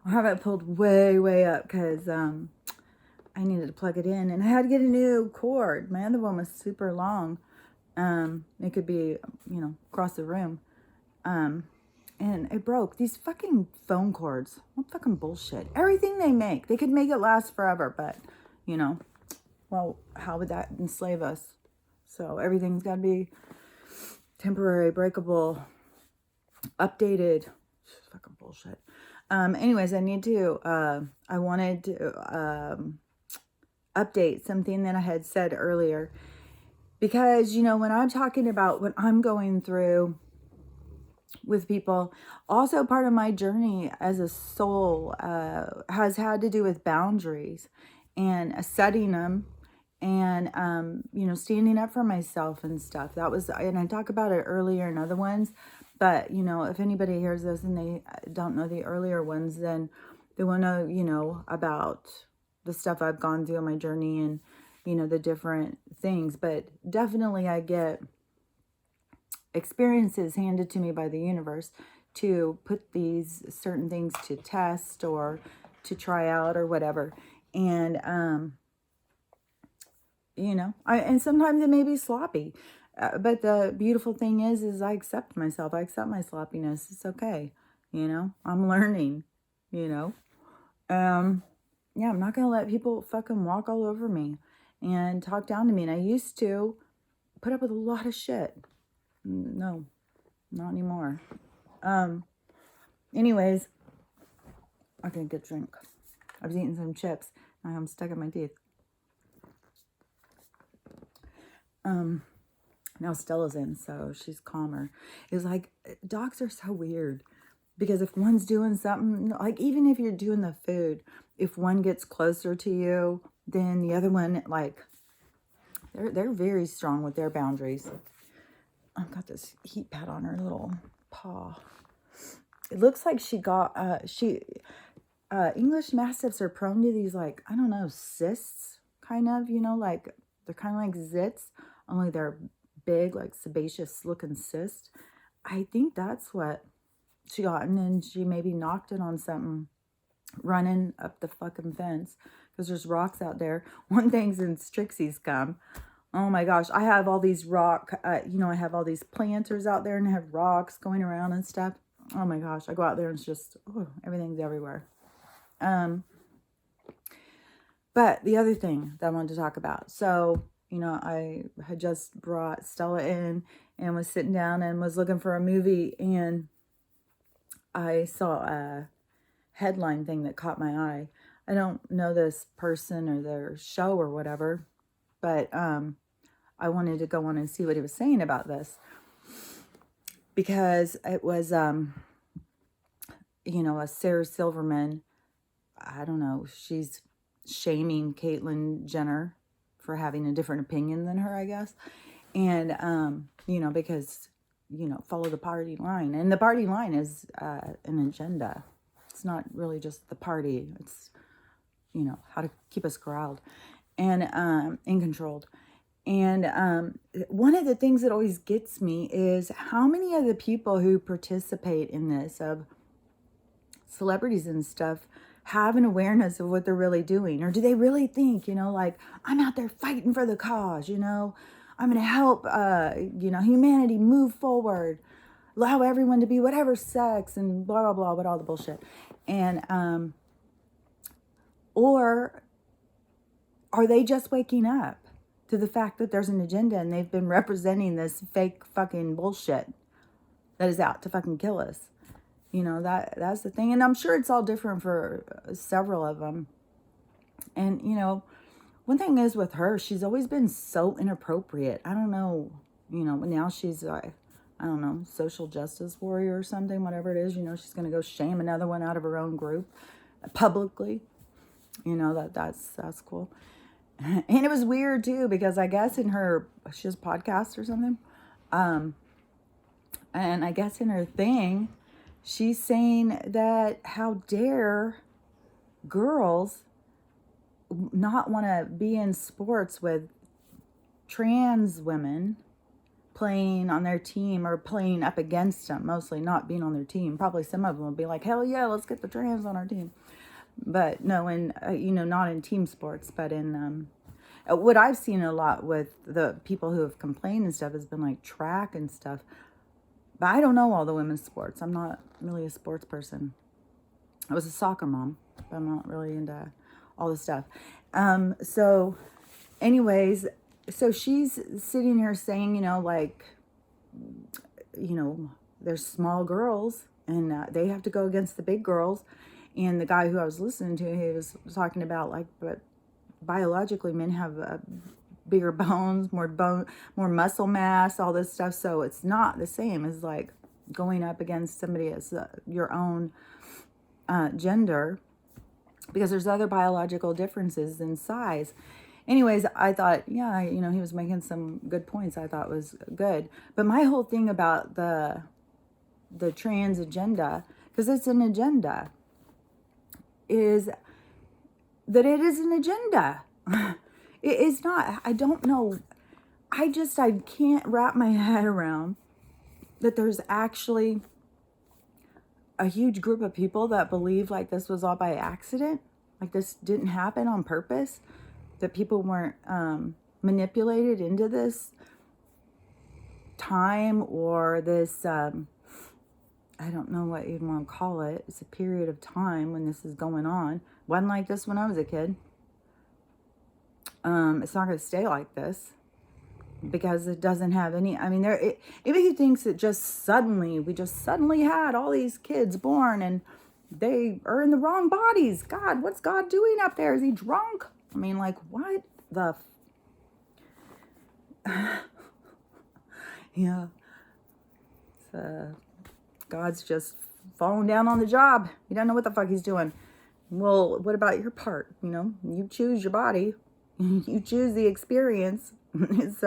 I have it pulled way, way up because I needed to plug it in. And I had to get a new cord. My other one was super long. It could be, across the room. And it broke. These fucking phone cords. What fucking bullshit. Everything they make. They could make it last forever, but, well, how would that enslave us? So everything's got to be temporary, breakable, updated. Fucking bullshit. Anyways, I wanted to update something that I had said earlier. Because, when I'm talking about what I'm going through with people, also part of my journey as a soul has had to do with boundaries and setting them and, standing up for myself and stuff. And I talk about it earlier in other ones, but, if anybody hears this and they don't know the earlier ones, then they will know, about the stuff I've gone through on my journey and, the different things. But definitely I get experiences handed to me by the universe to put these certain things to test or to try out or whatever. And, and sometimes it may be sloppy. But the beautiful thing is I accept myself. I accept my sloppiness. It's okay. I'm learning, yeah, I'm not going to let people fucking walk all over me and talk down to me. And I used to put up with a lot of shit. No, not anymore. Anyways, I can get a drink. I was eating some chips. Now I'm stuck in my teeth. Now Stella's in, so she's calmer. It's like, dogs are so weird. Because if one's doing something, like even if you're doing the food, if one gets closer to you, then the other one, like, they're very strong with their boundaries. I've got this heat pad on her little paw. It looks like she got, English Mastiffs are prone to these, like, I don't know, cysts, kind of, like, they're kind of like zits, only they're big, like sebaceous looking cysts. I think that's what she got, and then she maybe knocked it on something running up the fucking fence because there's rocks out there. One thing's in Strixie's gum. Oh my gosh, I have all these I have all these planters out there and I have rocks going around and stuff. Oh my gosh, I go out there and it's just, everything's everywhere. But the other thing that I wanted to talk about. So, I had just brought Stella in and was sitting down and was looking for a movie, and I saw a headline thing that caught my eye. I don't know this person or their show or whatever, but I wanted to go on and see what he was saying about this. Because it was, a Sarah Silverman, I don't know, she's shaming Caitlyn Jenner for having a different opinion than her, I guess. And, because, follow the party line. And the party line is an agenda. It's not really just the party. It's, how to keep us corralled and controlled. And one of the things that always gets me is how many of the people who participate in this, of celebrities and stuff, have an awareness of what they're really doing? Or do they really think, like, I'm out there fighting for the cause, I'm going to help, humanity move forward, allow everyone to be whatever sex and blah, blah, blah, but all the bullshit. And, or are they just waking up to the fact that there's an agenda and they've been representing this fake fucking bullshit that is out to fucking kill us? That's the thing. And I'm sure it's all different for several of them. And, one thing is with her, she's always been so inappropriate. I don't know, now she's I don't know, social justice warrior or something, whatever it is, she's going to go shame another one out of her own group publicly. That's cool. And it was weird too, because I guess she has a podcast or something. And I guess in her thing, she's saying that how dare girls not want to be in sports with trans women playing on their team or playing up against them, mostly not being on their team. Probably some of them will be like, hell yeah, let's get the trans on our team. But no, in, not in team sports, but in, what I've seen a lot with the people who have complained and stuff has been like track and stuff. But I don't know all the women's sports. I'm not really a sports person. I was a soccer mom, but I'm not really into all this stuff. So anyways, so she's sitting here saying, there's small girls and they have to go against the big girls. And the guy who I was listening to, he was talking about but biologically men have bigger bones, more muscle mass, all this stuff. So it's not the same as like going up against somebody as your own gender, because there's other biological differences in size. Anyways, I thought, yeah, he was making some good points I thought was good. But my whole thing about the trans agenda, because it's an agenda, is that it is an agenda. It is not. I don't know. I can't wrap my head around that there's actually a huge group of people that believe like this was all by accident. Like this didn't happen on purpose. That people weren't manipulated into this time or this, I don't know what you'd want to call it. It's a period of time when this is going on. Wasn't like this when I was a kid. It's not going to stay like this because it doesn't have any, if he thinks it we just suddenly had all these kids born and they are in the wrong bodies. God, what's God doing up there? Is he drunk? What the yeah. God's just falling down on the job. You don't know what the fuck he's doing. Well, what about your part? You choose your body. You choose the experience. It's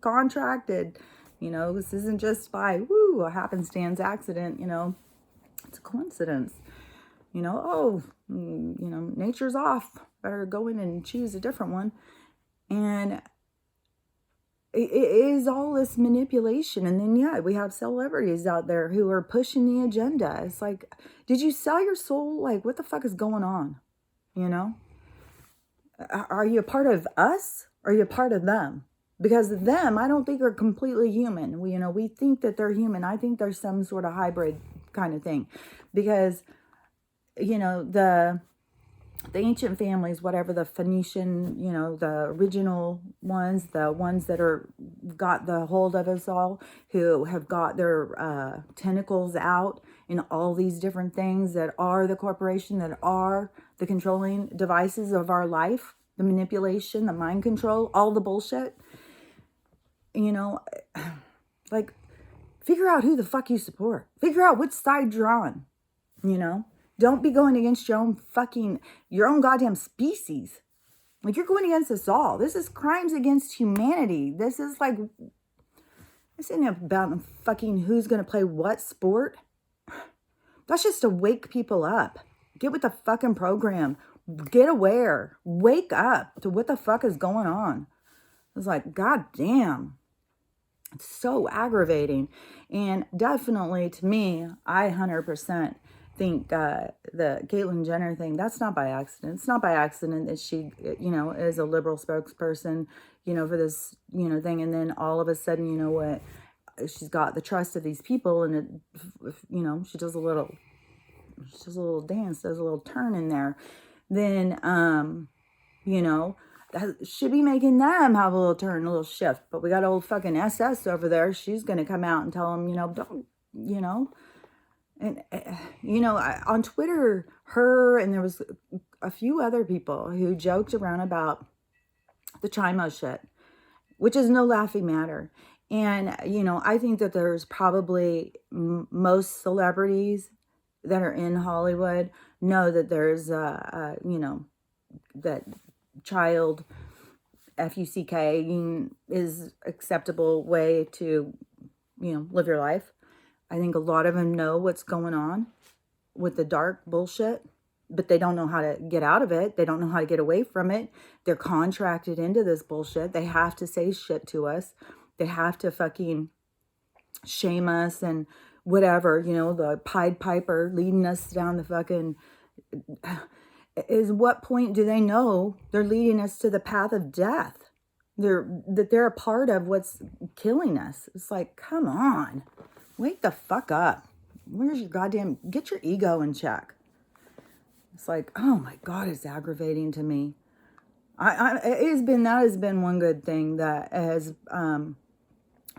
contracted. This isn't just by, a happenstance accident. It's a coincidence. Nature's off. Better go in and choose a different one. And it is all this manipulation. And then, we have celebrities out there who are pushing the agenda. It's like, did you sell your soul? Like, what the fuck is going on? Are you a part of us? Or are you a part of them? Because them, I don't think are completely human. We think that they're human. I think there's some sort of hybrid kind of thing. Because, the ancient families, whatever, the Phoenician, the original ones, the ones that got the hold of us all, who have got their tentacles out in all these different things that are the corporation, that are the controlling devices of our life, the manipulation, the mind control, all the bullshit. Figure out who the fuck you support. Figure out which side you're on, Don't be going against your own goddamn species. Like, you're going against us all. This is crimes against humanity. This isn't about fucking who's going to play what sport. That's just to wake people up. Get with the fucking program. Get aware. Wake up to what the fuck is going on. It's like, god damn. It's so aggravating. And definitely, to me, I 100% think the Caitlyn Jenner thing, that's not by accident. It's not by accident that she, is a liberal spokesperson, for this, thing. And then all of a sudden, she's got the trust of these people, and it, she does a little dance, does a little turn in there. Then, that should be making them have a little turn, a little shift. But we got old fucking SS over there. She's going to come out and tell them, don't, And, on Twitter, her and there was a few other people who joked around about the Chimo shit, which is no laughing matter. And, I think that there's probably most celebrities that are in Hollywood know that there's, that child FUCK is acceptable way to, live your life. I think a lot of them know what's going on with the dark bullshit, but they don't know how to get out of it. They don't know how to get away from it. They're contracted into this bullshit. They have to say shit to us. They have to fucking shame us and whatever, you know, the Pied Piper leading us down the fucking, is what point do they know they're leading us to the path of death? They're a part of what's killing us. It's like, come on, wake the fuck up. Where's your goddamn, get your ego in check. It's like, oh my God, it's aggravating to me. That has been one good thing that has,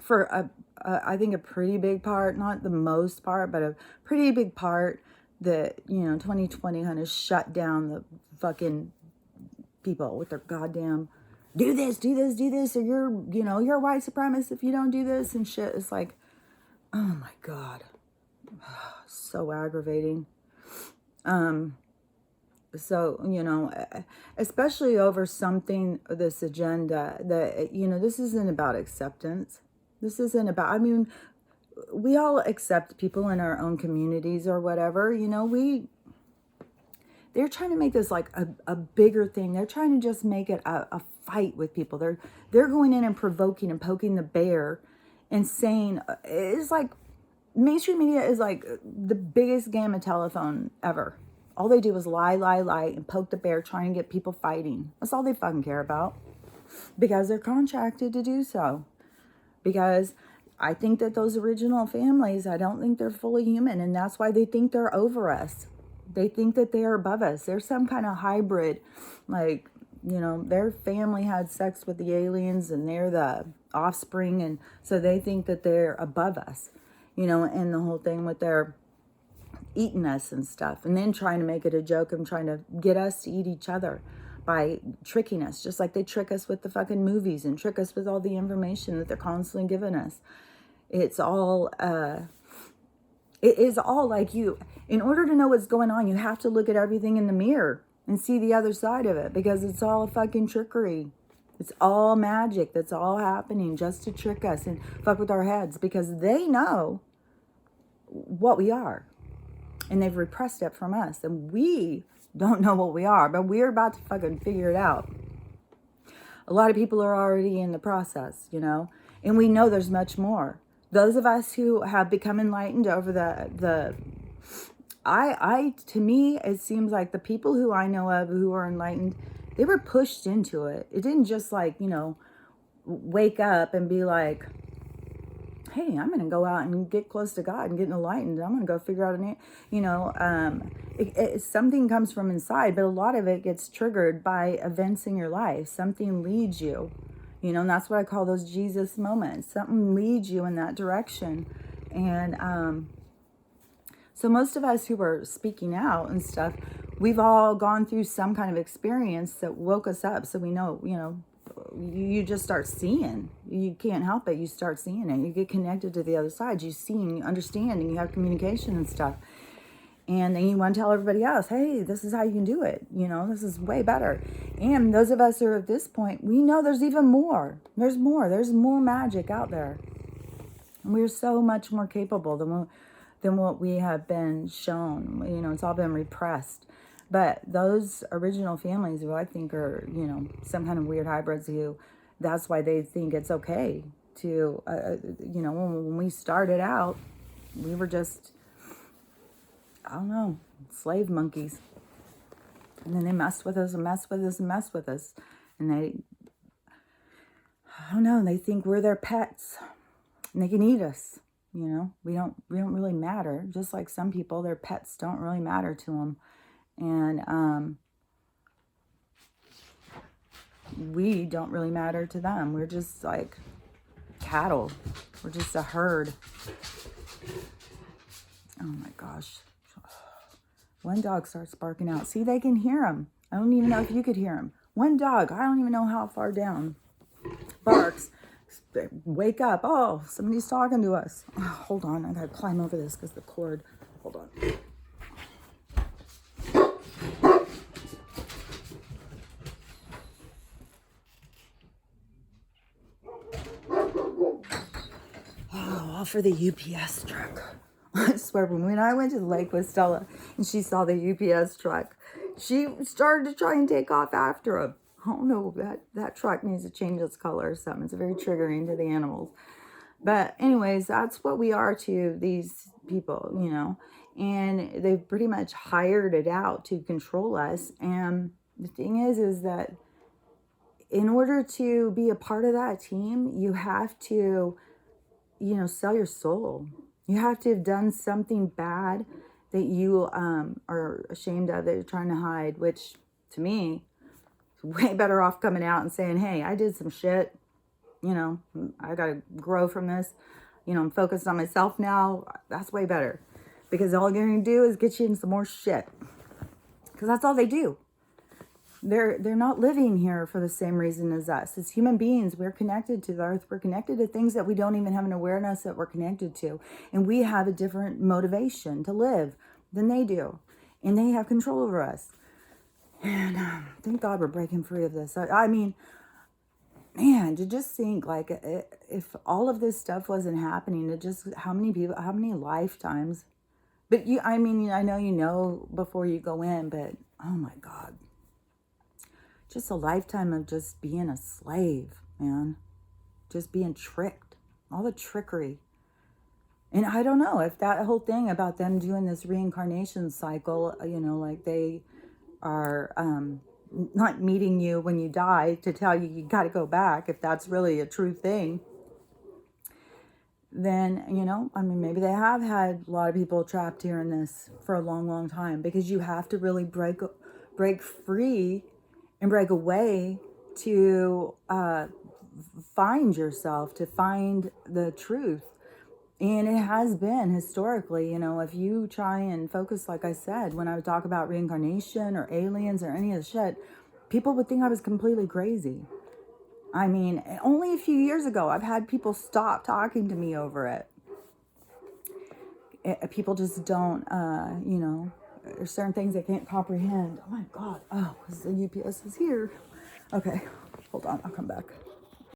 for I think a pretty big part, not the most part, but a pretty big part that, you know, 2020 kind of shut down the fucking people with their goddamn do this, or you're a white supremacist if you don't do this and shit. It's like, oh my God, so aggravating. So, you know, especially over something, this agenda that, you know, this isn't about acceptance. This isn't about, I mean, we all accept people in our own communities or whatever, you know, they're trying to make this like a bigger thing. They're trying to just make it a fight with people. They're going in and provoking and poking the bear and saying, it's like, mainstream media is like the biggest game of telephone ever. All they do is lie, and poke the bear, trying to get people fighting. That's all they fucking care about. Because they're contracted to do so. Because I think that those original families, I don't think they're fully human. And that's why they think they're over us. They think that they are above us. They're some kind of hybrid. Like, you know, their family had sex with the aliens and they're the offspring. And so they think that they're above us. You know, and the whole thing with their eating us and stuff, and then trying to make it a joke and trying to get us to eat each other by tricking us, just like they trick us with the fucking movies and trick us with all the information that they're constantly giving us. It's all it is all like, you, in order to know what's going on, you have to look at everything in the mirror and see the other side of it, because it's all fucking trickery. It's all magic that's all happening just to trick us and fuck with our heads, because they know what we are. And they've repressed it from us. And we don't know what we are, but we're about to fucking figure it out. A lot of people are already in the process, you know. And we know there's much more. Those of us who have become enlightened over to me, it seems like the people who I know of who are enlightened, they were pushed into it. It didn't just like, you know, wake up and be like, hey, I'm going to go out and get close to God and get enlightened. I'm going to go figure out something comes from inside, but a lot of it gets triggered by events in your life. Something leads you, you know, and that's what I call those Jesus moments. Something leads you in that direction. And so most of us who are speaking out and stuff, we've all gone through some kind of experience that woke us up. So we know, you know, you just start seeing. You can't help it. You start seeing it. You get connected to the other side. You see and you understand and you have communication and stuff. And then you want to tell everybody else, hey, this is how you can do it. You know, this is way better. And those of us who are at this point, we know there's even more. There's more. There's more magic out there. And we're so much more capable than what we have been shown. You know, it's all been repressed. But those original families who I think are, you know, some kind of weird hybrids who, that's why they think it's okay to, you know, when we started out, we were just, I don't know, slave monkeys. And then they messed with us and messed with us and messed with us. And they, I don't know, they think we're their pets and they can eat us. You know, we don't really matter. Just like some people, their pets don't really matter to them. And we don't really matter to them. We're just like cattle. We're just a herd. Oh my gosh. One dog starts barking out. See, they can hear him. I don't even know if you could hear him. One dog, I don't even know how far down, barks. Wake up. Oh, somebody's talking to us. Oh, hold on. I gotta climb over this because the cord. Hold on. All for the UPS truck. I swear, when I went to the lake with Stella and she saw the UPS truck, she started to try and take off after him. I don't know, that truck needs to change its color or something. It's very triggering to the animals. But anyways, that's what we are to these people, you know. And they've pretty much hired it out to control us. And the thing is that in order to be a part of that team, you have to, you know, sell your soul. You have to have done something bad that you are ashamed of, that you're trying to hide, which to me is way better off coming out and saying, hey, I did some shit. You know, I got to grow from this. You know, I'm focused on myself now. That's way better. Because all they're going to do is get you in some more shit. Because that's all they do. They're not living here for the same reason as us. As human beings, we're connected to the earth. We're connected to things that we don't even have an awareness that we're connected to. And we have a different motivation to live than they do. And they have control over us. And thank God we're breaking free of this. I mean, man, to just think, like, if all of this stuff wasn't happening, to just how many people, how many lifetimes. But I mean, I know you know before you go in, but oh my God. Just a lifetime of just being a slave, man. Just being tricked. All the trickery. And I don't know if that whole thing about them doing this reincarnation cycle, you know, like they are not meeting you when you die to tell you got to go back, if that's really a true thing, then, you know, I mean, maybe they have had a lot of people trapped here in this for a long, long time, because you have to really break free and break away to find yourself, to find the truth. And it has been historically, you know, if you try and focus, like I said, when I would talk about reincarnation or aliens or any of the shit, people would think I was completely crazy. I mean, only a few years ago, I've had people stop talking to me over it. People just don't, you know, there's certain things they can't comprehend. Oh my God. Oh, the UPS is here. Okay, hold on. I'll come back.